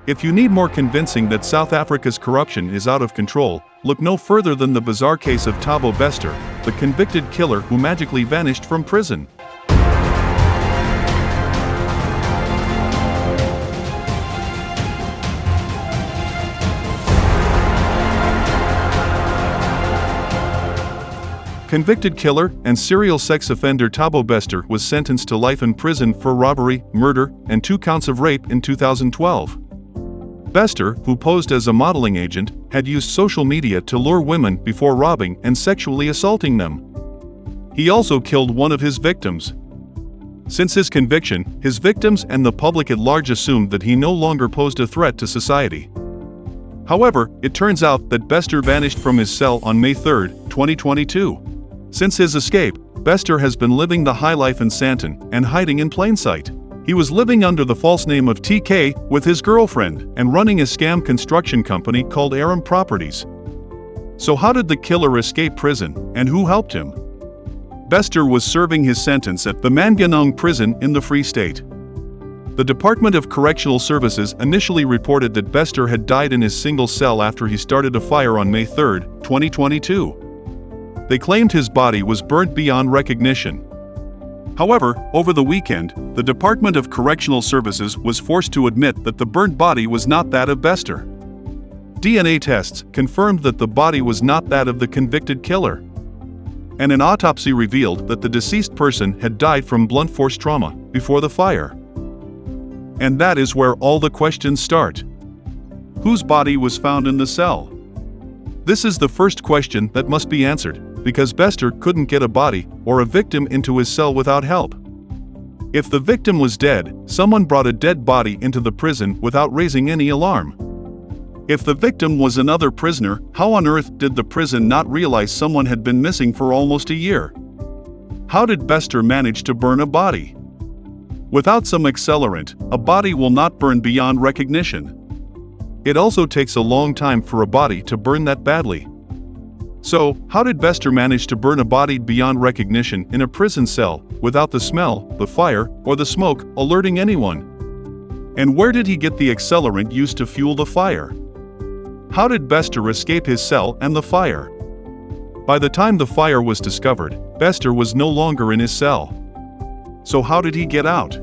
If you need more convincing that South Africa's corruption is out of control, look no further than the bizarre case of Thabo Bester, the convicted killer who magically vanished from prison. Convicted killer and serial sex offender Thabo Bester was sentenced to life in prison for robbery, murder, and 2 counts of rape in 2012. Bester, who posed as a modeling agent, had used social media to lure women before robbing and sexually assaulting them. He also killed one of his victims. Since his conviction, his victims and the public at large assumed that he no longer posed a threat to society. However, it turns out that Bester vanished from his cell on May 3, 2022. Since his escape, Bester has been living the high life in Sandton and hiding in plain sight. He was living under the false name of TK with his girlfriend and running a scam construction company called Aram Properties. So how did the killer escape prison, and who helped him? Bester was serving his sentence at the Manganong prison in the Free State. The Department of Correctional Services initially reported that Bester had died in his single cell after he started a fire on May 3, 2022. They claimed his body was burnt beyond recognition. However, over the weekend, the Department of Correctional Services was forced to admit that the burnt body was not that of Bester. DNA tests confirmed that the body was not that of the convicted killer. And an autopsy revealed that the deceased person had died from blunt force trauma before the fire. And that is where all the questions start. Whose body was found in the cell? This is the first question that must be answered, because Bester couldn't get a body or a victim into his cell without help. If the victim was dead, someone brought a dead body into the prison without raising any alarm. If the victim was another prisoner, how on earth did the prison not realize someone had been missing for almost a year? How did Bester manage to burn a body? Without some accelerant, a body will not burn beyond recognition. It also takes a long time for a body to burn that badly. So, how did Bester manage to burn a body beyond recognition in a prison cell, without the smell, the fire, or the smoke alerting anyone? And where did he get the accelerant used to fuel the fire? How did Bester escape his cell and the fire? By the time the fire was discovered, Bester was no longer in his cell. So how did he get out?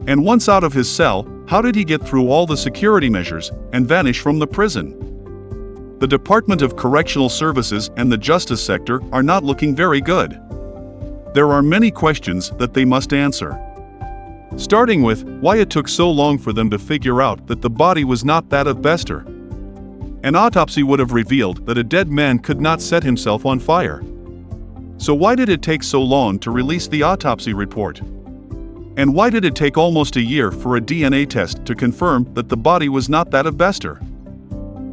And once out of his cell, how did he get through all the security measures and vanish from the prison? The Department of Correctional Services and the justice sector are not looking very good. There are many questions that they must answer. Starting with why it took so long for them to figure out that the body was not that of Bester. An autopsy would have revealed that a dead man could not set himself on fire. So why did it take so long to release the autopsy report? And why did it take almost a year for a DNA test to confirm that the body was not that of Bester?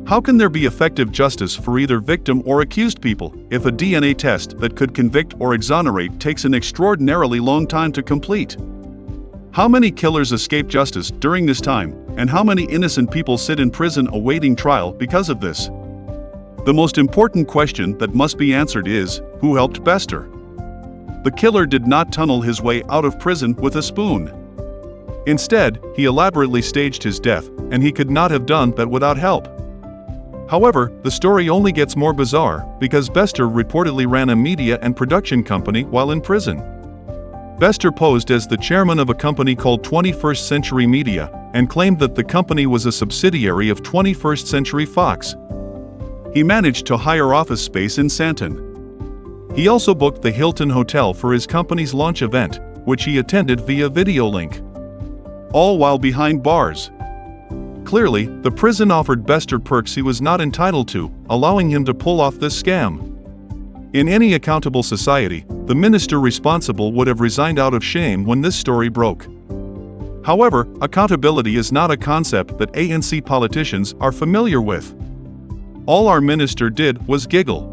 How can there be effective justice for either victim or accused people if a DNA test that could convict or exonerate takes an extraordinarily long time to complete? How many killers escape justice during this time, and how many innocent people sit in prison awaiting trial because of this? The most important question that must be answered is, who helped Bester? The killer did not tunnel his way out of prison with a spoon. Instead, he elaborately staged his death, and he could not have done that without help. However, the story only gets more bizarre because Bester reportedly ran a media and production company while in prison. Bester posed as the chairman of a company called 21st Century Media and claimed that the company was a subsidiary of 21st Century Fox. He managed to hire office space in Sandton. He also booked the Hilton Hotel for his company's launch event, which he attended via video link. All while behind bars. Clearly, the prison offered Bester perks he was not entitled to, allowing him to pull off this scam. In any accountable society, the minister responsible would have resigned out of shame when this story broke. However, accountability is not a concept that ANC politicians are familiar with. All our minister did was giggle.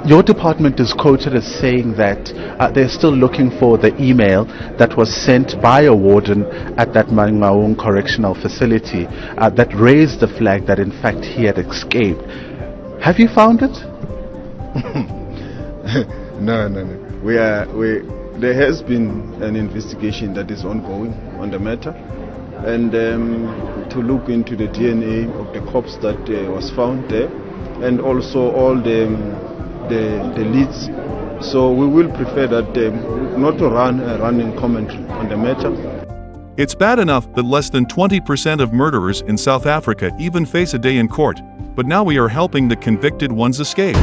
Your department is quoted as saying that they're still looking for the email that was sent by a warden at that Mangaung correctional facility that raised the flag that in fact he had escaped. Have you found it? No. There has been an investigation that is ongoing on the matter. and to look into the DNA of the corpse that was found there, and also all the leads. So we will prefer that not to run a running commentary on the matter. It's bad enough that less than 20% of murderers in South Africa even face a day in court, but now we are helping the convicted ones escape.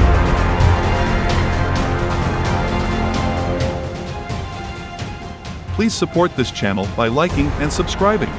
Please support this channel by liking and subscribing.